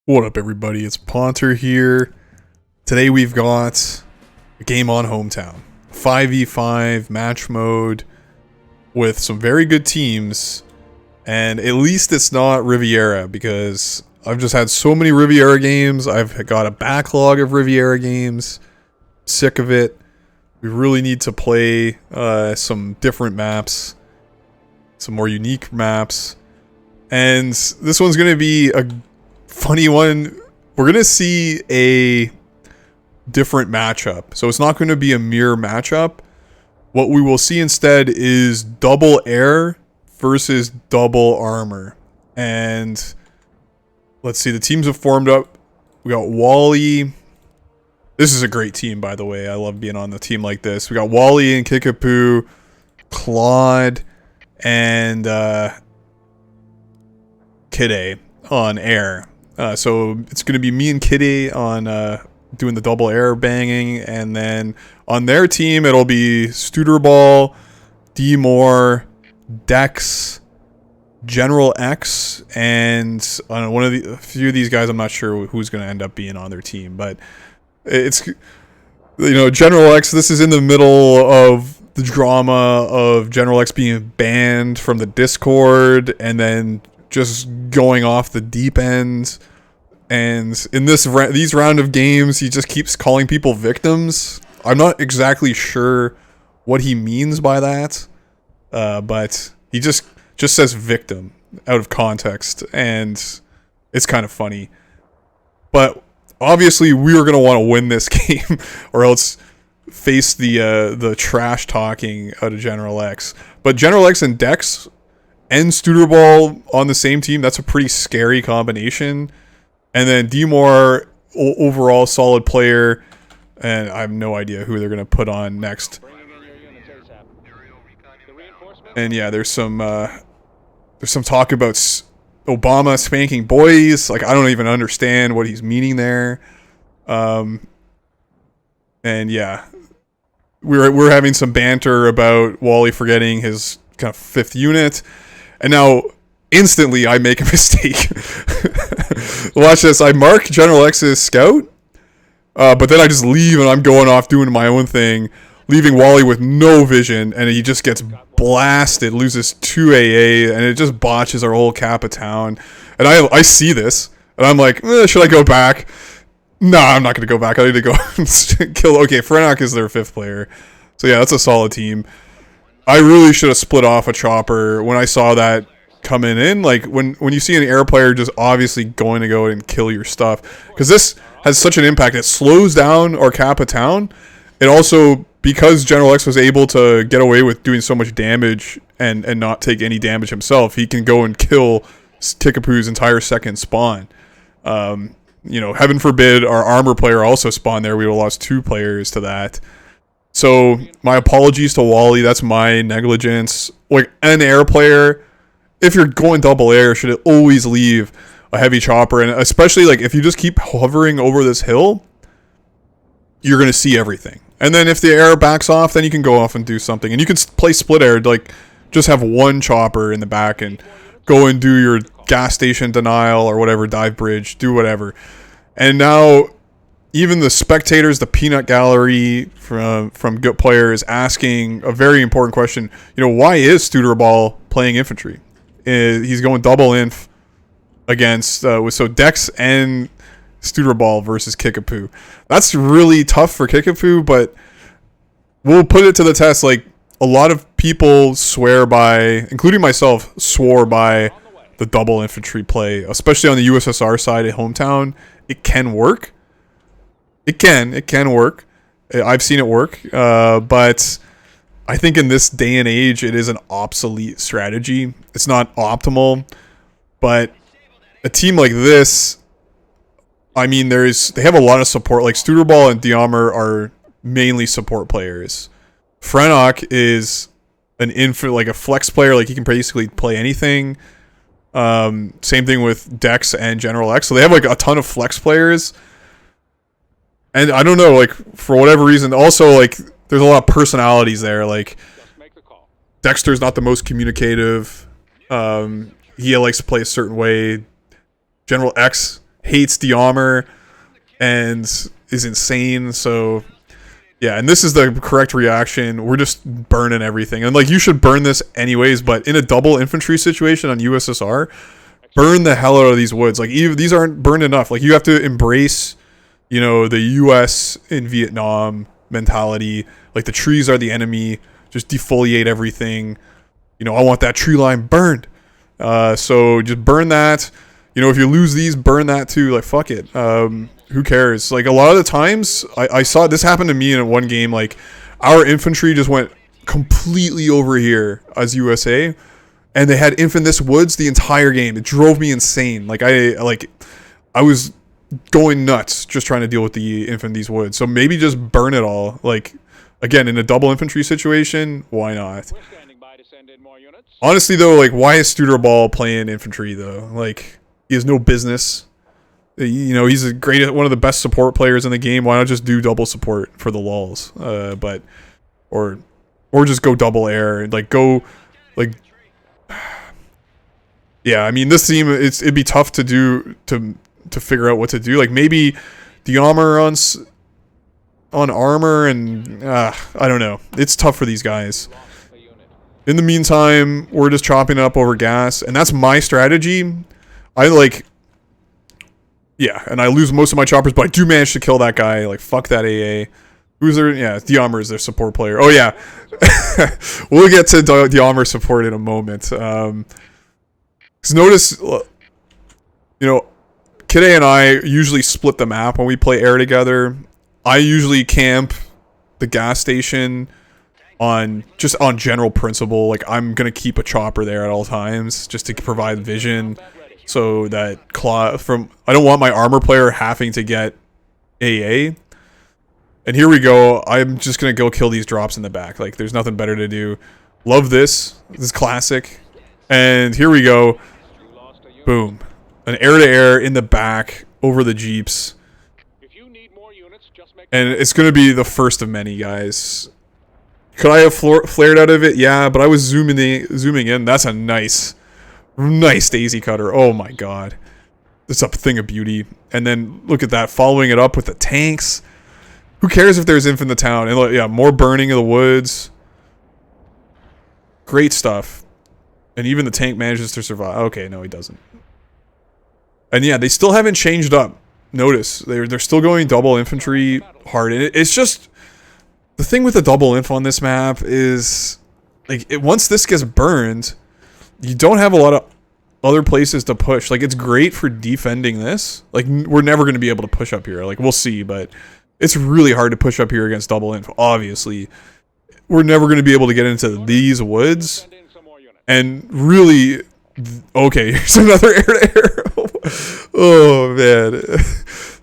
What up, everybody? It's Ponter here. Today we've got a game on Hometown. 5v5 match mode with some very good teams. And at least it's not Riviera, because I've just had so many Riviera games. I've got a backlog of Riviera games. Sick of it. We really need to play some different maps. Some more unique maps. And this one's going to be a funny one. We're gonna see a different matchup, so it's not going to be a mirror matchup. What we will see instead is double air versus double armor. And let's see, the teams have formed up. We got Wally. This is a great team, by the way. I love being on the team like this. We got Wally and Kickapoo, Claude, and Kidde on air. So it's going to be me and Kitty on doing the double air banging, and then on their team it'll be Studerball, D Moore, Dex, General X, and a few of these guys. I'm not sure who's going to end up being on their team, but it's, General X. This is in the middle of the drama of General X being banned from the Discord, and then just going off the deep end. And in these round of games, he just keeps calling people victims. I'm not exactly sure what he means by that, but he just says victim out of context, and it's kind of funny. But obviously, we are going to want to win this game, or else face the trash talking out of General X. But General X and Dex and Studerball on the same team, that's a pretty scary combination. And then D Moore, overall solid player, and I have no idea who they're going to put on next. And yeah, there's some talk about Obama spanking boys. Like, I don't even understand what he's meaning there. And yeah, we're having some banter about Wally forgetting his kind of fifth unit. And now, instantly, I make a mistake. Watch this. I mark General X's scout, but then I just leave and I'm going off doing my own thing, leaving Wally with no vision, and he just gets blasted, loses 2 AA, and it just botches our whole cap of town. And I see this, and I'm like, should I go back? No, I'm not going to go back. I need to go kill. Okay, Frenok is their 5th player. So yeah, that's a solid team. I really should have split off a chopper when I saw that coming in. Like, when you see an air player just obviously going to go and kill your stuff, because this has such an impact. It slows down our cap of town. It also, because General X was able to get away with doing so much damage and not take any damage himself, he can go and kill Kickapoo's entire second spawn. Heaven forbid our armor player also spawned there. We would have lost 2 players to that. So my apologies to Wally. That's my negligence. Like, an air player, if you're going double air, should always leave a heavy chopper. And especially, like, if you just keep hovering over this hill, you're going to see everything. And then if the air backs off, then you can go off and do something. And you can play split air, like, just have one chopper in the back and go and do your gas station denial or whatever, dive bridge, do whatever. And now, even the spectators, the peanut gallery from Good Player is asking a very important question. Why is Studerball playing infantry? He's going double inf against so Dex and Studerball versus Kickapoo. That's really tough for Kickapoo, but we'll put it to the test. Like, a lot of people swear by, including myself, swore by the double infantry play, especially on the USSR side at Hometown. It can work. It can work. I've seen it work, but I think in this day and age, it is an obsolete strategy. It's not optimal, but a team like this, I mean, they have a lot of support. Like, Studerball and Diamer are mainly support players. Frenok is like a flex player. Like, he can basically play anything. Same thing with Dex and General X. So they have like a ton of flex players. And I don't know, like, for whatever reason, also, like, there's a lot of personalities there. Like, Dexter's not the most communicative. He likes to play a certain way. General X hates the armor and is insane. So yeah, and this is the correct reaction. We're just burning everything. And like, you should burn this anyways, but in a double infantry situation on USSR, burn the hell out of these woods. Like, even these aren't burned enough. Like, you have to embrace, you know, the US in Vietnam mentality. Like, the trees are the enemy. Just defoliate everything. You know, I want that tree line burned. So just burn that. You know, if you lose these, burn that too. Like, fuck it. Who cares? Like, a lot of the times, I saw this happen to me in one game. Like, our infantry just went completely over here as USA, and they had inf in this woods the entire game. It drove me insane. Like, I was going nuts just trying to deal with the inf in these woods. So maybe just burn it all. Like, again, in a double infantry situation, why not? Honestly, though, like, why is Studerball playing infantry, though? Like, he has no business. You know, he's one of the best support players in the game. Why not just do double support for the lulz? Or just go double air. Like, go, like, yeah. I mean, this team, it'd be tough to do to figure out what to do. Like, maybe the armor on armor, and I don't know. It's tough for these guys. In the meantime, we're just chopping up over gas, and that's my strategy. Yeah, and I lose most of my choppers, but I do manage to kill that guy. Like, fuck that AA. Who's their... Yeah, Diamr is their support player. Oh, yeah. We'll get to Diamr support in a moment. Because notice, you know, Kid A and I usually split the map when we play air together. I usually camp the gas station on general principle. Like, I'm going to keep a chopper there at all times just to provide vision. So that I don't want my armor player having to get AA. And here we go. I'm just going to go kill these drops in the back. Like, there's nothing better to do. Love this. This is classic. And here we go. Boom. An air-to-air in the back over the jeeps. And it's going to be the first of many, guys. Could I have flared out of it? Yeah, but I was zooming in. That's a nice daisy cutter. Oh my god. It's a thing of beauty. And then look at that, following it up with the tanks. Who cares if there's inf in the town? And yeah, more burning of the woods. Great stuff. And even the tank manages to survive. Okay, no, he doesn't. And yeah, they still haven't changed up. Notice, they're still going double infantry hard. And it's just... The thing with the double inf on this map is... Like, once this gets burned... You don't have a lot of other places to push. Like, it's great for defending this. Like, we're never going to be able to push up here. Like, we'll see, but it's really hard to push up here against double inf. Obviously, we're never going to be able to get into these woods. And really, okay, here's another air-to-air. Oh, man.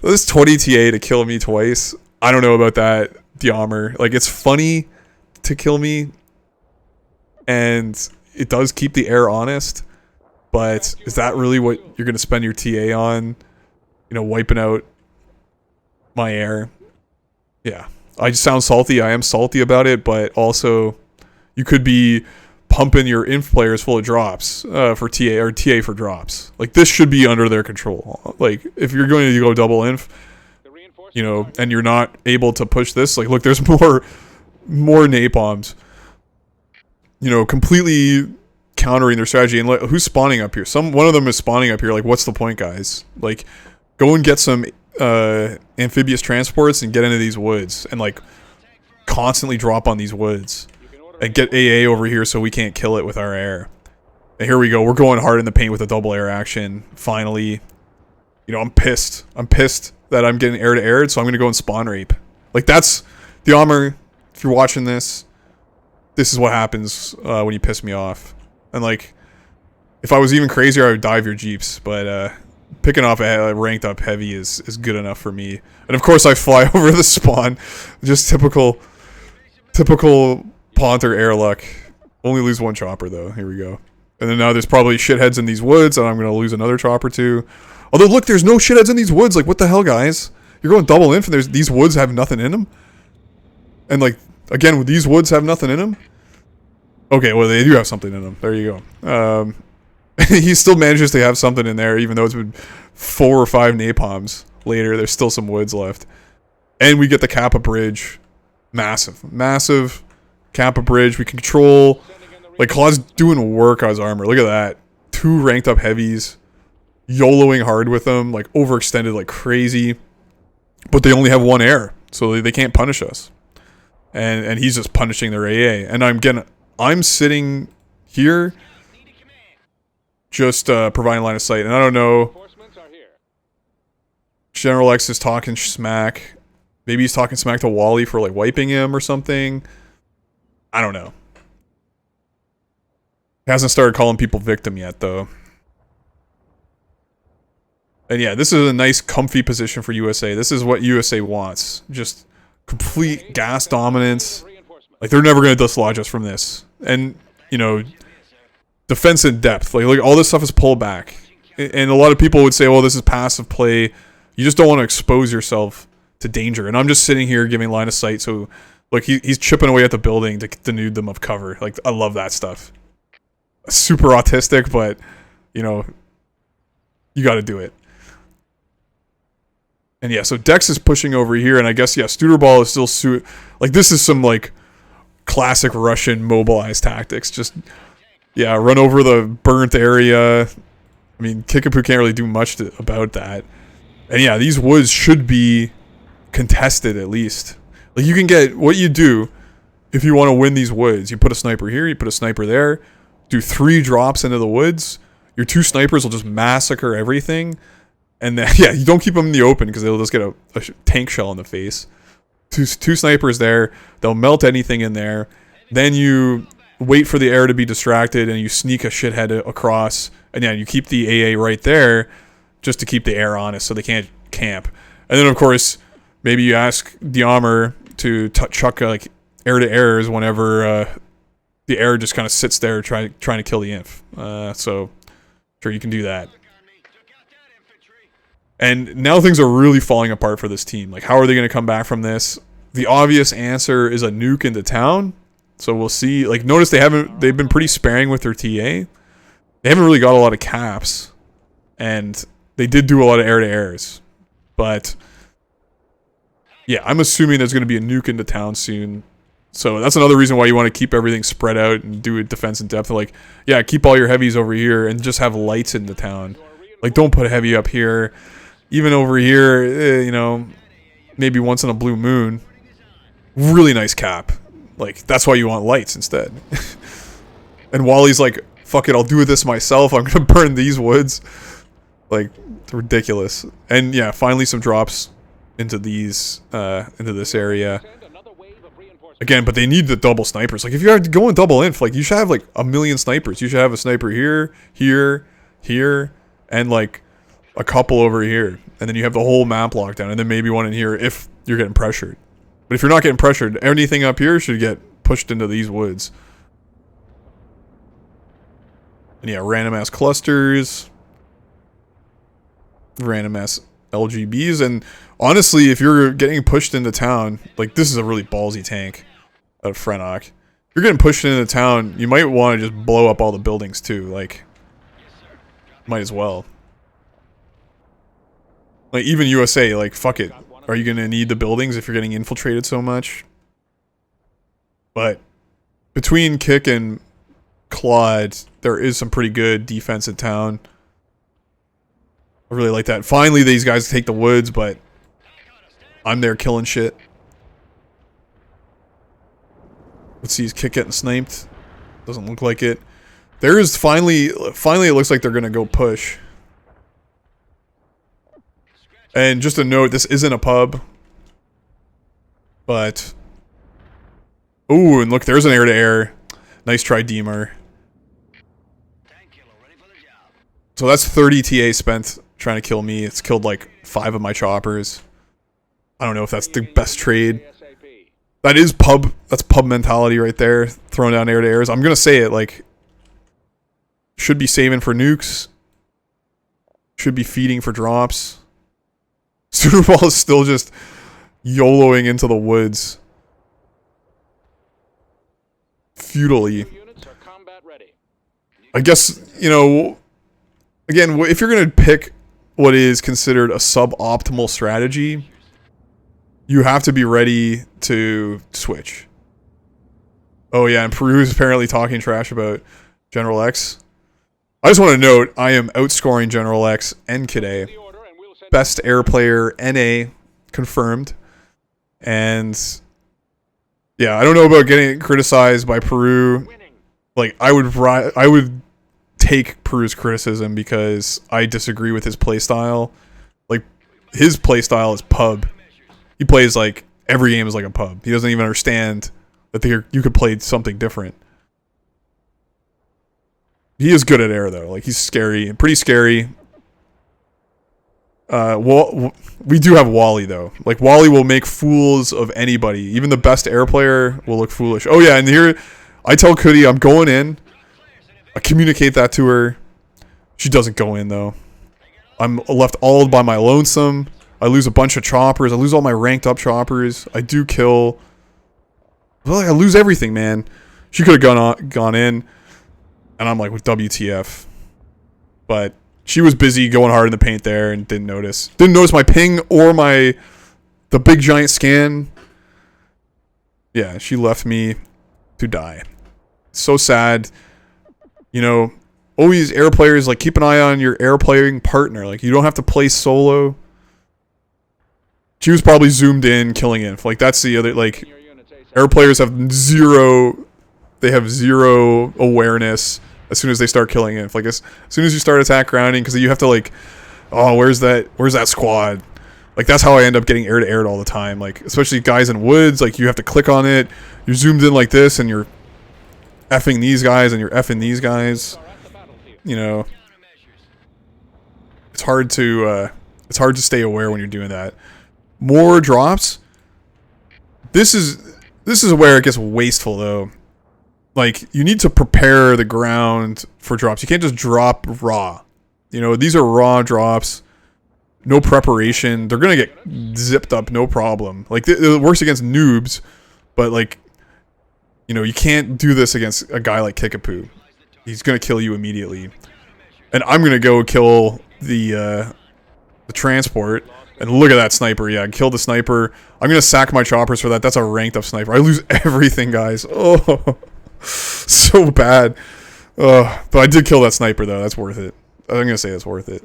This 20 TA to kill me twice. I don't know about that, Diamr. Like, it's funny to kill me. And... It does keep the air honest, but is that really what you're going to spend your TA on? You know, wiping out my air? Yeah. I just sound salty. I am salty about it, but also you could be pumping your inf players full of drops for TA, or TA for drops. Like, this should be under their control. Like, if you're going to go double inf, you know, and you're not able to push this, like, look, there's more napalms. You know, completely countering their strategy. And like, who's spawning up here? One of them is spawning up here. Like, what's the point, guys? Like, go and get some amphibious transports and get into these woods and like constantly drop on these woods and get AA over here so we can't kill it with our air. And here we go. We're going hard in the paint with a double air action. Finally, you know, I'm pissed. I'm pissed that I'm getting air to air, so I'm gonna go and spawn rape. Like, that's the Diamr. If you're watching this. This is what happens when you piss me off. And, like, if I was even crazier, I would dive your jeeps. But picking off a ranked up heavy is good enough for me. And, of course, I fly over the spawn. Just typical Ponter air luck. Only lose one chopper, though. Here we go. And then now there's probably shitheads in these woods, and I'm going to lose another chopper, too. Although, look, there's no shitheads in these woods. Like, what the hell, guys? You're going double inf, and these woods have nothing in them? And, like... Again, these woods have nothing in them? Okay, well, they do have something in them. There you go. He still manages to have something in there, even though it's been 4 or 5 napalms later. There's still some woods left. And we get the Kappa bridge. Massive Kappa bridge. We can control. Like, Claw's doing work on his armor. Look at that. 2 ranked up heavies. YOLOing hard with them. Like, overextended like crazy. But they only have 1 air. So they can't punish us. And he's just punishing their AA. And I'm sitting here just providing line of sight. And I don't know. General X is talking smack. Maybe he's talking smack to Wally for like wiping him or something. I don't know. Hasn't started calling people victim yet though. And yeah, this is a nice comfy position for USA. This is what USA wants. Just complete gas dominance. Like, they're never going to dislodge us from this. And, you know, defense in depth. Like, all this stuff is pull back. And a lot of people would say, well, this is passive play. You just don't want to expose yourself to danger. And I'm just sitting here giving line of sight. So, like, he's chipping away at the building to denude them of cover. Like, I love that stuff. Super autistic, but, you know, you got to do it. And yeah, so Dex is pushing over here, and I guess, yeah, Studerball is still like, this is some, like, classic Russian mobilized tactics. Just, yeah, run over the burnt area. I mean, Kickapoo can't really do much about that. And yeah, these woods should be contested at least. Like, you can get, what you do, if you want to win these woods, you put a sniper here, you put a sniper there, do 3 drops into the woods, your 2 snipers will just massacre everything. And then, yeah, you don't keep them in the open because they'll just get a tank shell in the face. Two snipers there. They'll melt anything in there. Then you wait for the air to be distracted and you sneak a shithead across. And yeah, you keep the AA right there just to keep the air honest so they can't camp. And then, of course, maybe you ask the armor to chuck like air-to-airs whenever the air just kind of sits there trying to kill the inf. So, sure, you can do that. And now things are really falling apart for this team. Like, how are they going to come back from this? The obvious answer is a nuke into town. So we'll see. Like, notice they've been pretty sparing with their TA. They haven't really got a lot of caps. And they did do a lot of air-to-airs. But, yeah, I'm assuming there's going to be a nuke into town soon. So that's another reason why you want to keep everything spread out and do a defense in depth. Like, yeah, keep all your heavies over here and just have lights in the town. Like, don't put a heavy up here. Even over here, you know, maybe once in a blue moon. Really nice cap. Like, that's why you want lights instead. And Wally's like, fuck it, I'll do this myself. I'm going to burn these woods. Like, it's ridiculous. And yeah, finally some drops into these, into this area. Again, but they need the double snipers. Like, if you're going double inf, like, you should have like 1,000,000 snipers. You should have a sniper here, here, and like a couple over here. And then you have the whole map locked down. And then maybe one in here if you're getting pressured. But if you're not getting pressured, anything up here should get pushed into these woods. And yeah, random ass clusters. Random ass LGBs. And honestly, if you're getting pushed into town, like, this is a really ballsy tank out of Frenok. If you're getting pushed into town, you might want to just blow up all the buildings too. Like, might as well. Like, even USA, like, fuck it. Are you going to need the buildings if you're getting infiltrated so much? But between Kick and Claude, there is some pretty good defense in town. I really like that. Finally, these guys take the woods, but I'm there killing shit. Let's see, is Kick getting sniped? Doesn't look like it. There is finally it looks like they're going to go push. And just a note, this isn't a pub. But, ooh, and look, there's an air-to-air. Nice try, Deemer. So that's 30 TA spent trying to kill me. It's killed like 5 of my choppers. I don't know if that's the best trade. That is pub. That's pub mentality right there. Throwing down air-to-airs. I'm going to say it, like, should be saving for nukes. Should be feeding for drops. Superball is still just YOLOing into the woods. Futilely. I guess, you know, again, if you're going to pick what is considered a suboptimal strategy, you have to be ready to switch. Oh yeah, and Peru is apparently talking trash about General X. I just want to note, I am outscoring General X and Kid A. Best air player, NA, confirmed. And yeah, I don't know about getting criticized by Peru. Like, I would take Peru's criticism because I disagree with his playstyle. Like, his playstyle is pub. He plays like every game is like a pub. He doesn't even understand that you could play something different. He is good at air though. Like, he's scary, pretty scary. We do have Wally though. Like, Wally will make fools of anybody. Even the best air player will look foolish. Oh yeah, and here I tell Cudi I'm going in. I communicate that to her. She doesn't go in though. I'm left all by my lonesome. I lose a bunch of choppers. I lose all my ranked up choppers. I do kill. Well, I lose everything, man. She could have gone in, and I'm like, with WTF. But she was busy going hard in the paint there and didn't notice. Didn't notice my ping or the big giant scan. Yeah, she left me to die. So sad. You know, always air players, like, keep an eye on your air playing partner. Like, you don't have to play solo. She was probably zoomed in, killing it. Like, that's the other, like, air players have zero awareness as soon as they start killing it. Like, as soon as you start attack grounding, because you have to, like, oh, where's that squad? Like, that's how I end up getting air to air all the time. Like, especially guys in woods, like, you have to click on it. You're zoomed in like this, and you're effing these guys, and you're effing these guys. You know, it's hard to stay aware when you're doing that. More drops. This is where it gets wasteful though. Like, you need to prepare the ground for drops. You can't just drop raw. You know, these are raw drops. No preparation. They're gonna get zipped up, no problem. Like, it works against noobs, but, like, you know, you can't do this against a guy like Kickapoo. He's gonna kill you immediately. And I'm gonna go kill the transport. And look at that sniper. Yeah, I killed the sniper. I'm gonna sack my choppers for that. That's a ranked up sniper. I lose everything, guys. Oh, so bad. But I did kill that sniper though. That's worth it. I'm gonna say it's worth it.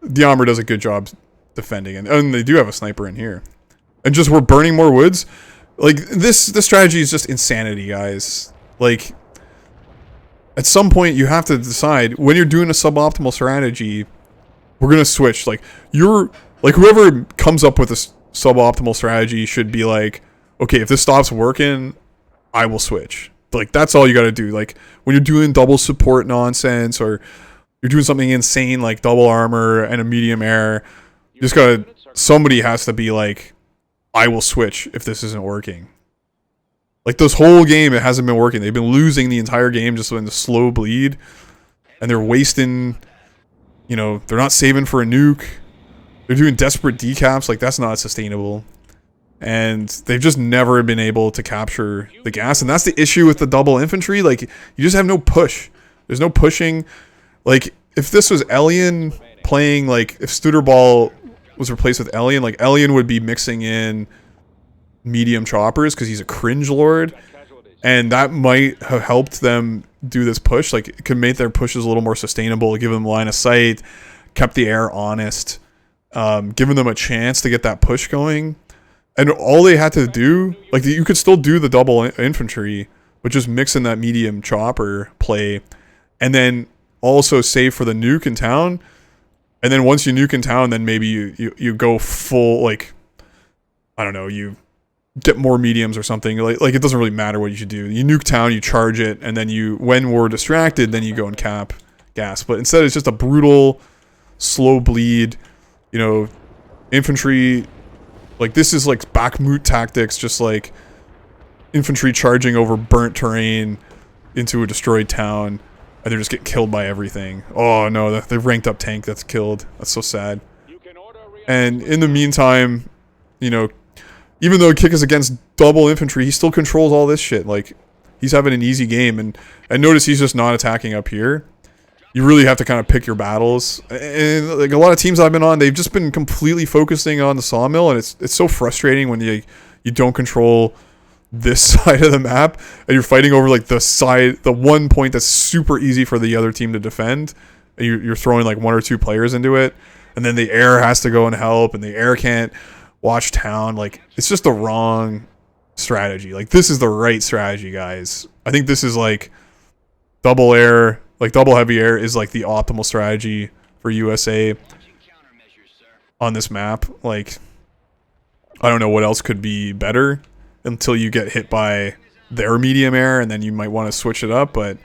The Armor does a good job defending, and they do have a sniper in here. And just, we're burning more woods. Like, this strategy is just insanity, guys. Like, at some point you have to decide when you're doing a suboptimal strategy. We're gonna switch. Like, whoever comes up with a suboptimal strategy should be like, okay, if this stops working, I will switch. Like, that's all you gotta do. Like, when you're doing double support nonsense, or you're doing something insane like double armor and a medium air, you just gotta, somebody has to be like, I will switch if this isn't working. Like, this whole game, it hasn't been working. They've been losing the entire game just in the slow bleed, and they're wasting, you know, they're not saving for a nuke. They're doing desperate decaps. Like, that's not sustainable. And they've just never been able to capture the gas. And that's the issue with the double infantry. Like, you just have no push. There's no pushing. Like, if this was Elian playing, like, if Studerball was replaced with Elian, like, Elian would be mixing in medium choppers because he's a cringe lord. And that might have helped them do this push. Like, it could make their pushes a little more sustainable, give them line of sight, kept the air honest. Giving them a chance to get that push going. And all they had to do, like, you could still do the double infantry, but just mix in that medium chopper play, and then also save for the nuke in town. And then once you nuke in town, then maybe you go full, like, I don't know, you get more mediums or something. Like, it doesn't really matter what you should do. You nuke town, you charge it, and then when we're distracted, then you go and cap gas. But instead, it's just a brutal, slow bleed. You know, infantry, like, this is like Bakhmut tactics, just like infantry charging over burnt terrain into a destroyed town, and they just get killed by everything. Oh no, they've ranked up tank that's killed. That's so sad. And in the meantime, you know, even though Kick is against double infantry, he still controls all this shit. Like, he's having an easy game, and notice he's just not attacking up here. you really have to kind of pick your battles. And like a lot of teams I've been on, they've just been completely focusing on the sawmill, and it's so frustrating when you don't control this side of the map and you're fighting over like the one point that's super easy for the other team to defend, and you're throwing like 1 or 2 players into it, and then the air has to go and help, and the air can't watch town. Like, it's just the wrong strategy. Like, this is the right strategy, guys. I think this is like double air, like double heavy air is like the optimal strategy for USA on this map. Like, I don't know what else could be better until you get hit by their medium air, and then you might want to switch it up, but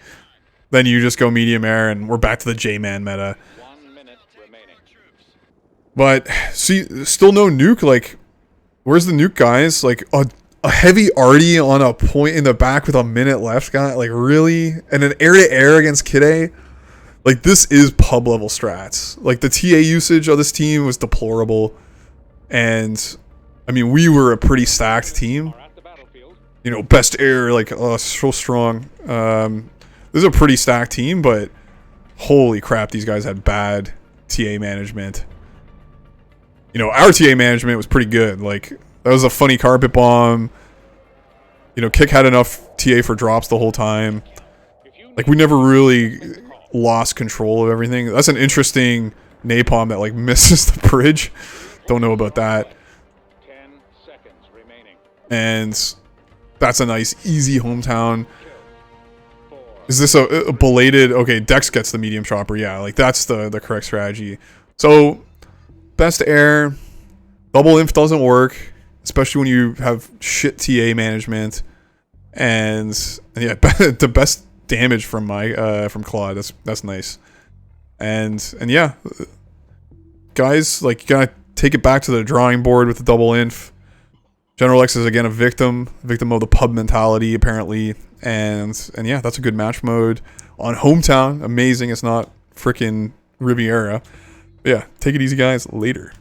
then you just go medium air, and we're back to the J-Man meta. 1 minute remaining. But, see, still no nuke. Like, where's the nuke, guys? Like, a heavy arty on a point in the back with a minute left, guy. Like, really? And an air-to-air against Kide? Like, this is pub-level strats. Like, the TA usage of this team was deplorable. And, I mean, we were a pretty stacked team. You know, best air, like, oh, so strong. This is a pretty stacked team, but holy crap, these guys had bad TA management. You know, our TA management was pretty good. Like, that was a funny carpet bomb. You know, Kick had enough TA for drops the whole time. Like, we never really lost control of everything. That's an interesting napalm that, like, misses the bridge. Don't know about that. 10 seconds remaining. And that's a nice, easy hometown. Is this a belated... Okay, Dex gets the medium chopper. Yeah, like, that's the correct strategy. So, best air. Double inf doesn't work, especially when you have shit TA management. And yeah, the best damage from from Claude. That's nice. And yeah, guys, like, you gotta take it back to the drawing board with the double inf. General X is again a victim of the pub mentality, apparently. And yeah, that's a good match mode on hometown. Amazing. It's not freaking Riviera. But yeah, take it easy, guys. Later.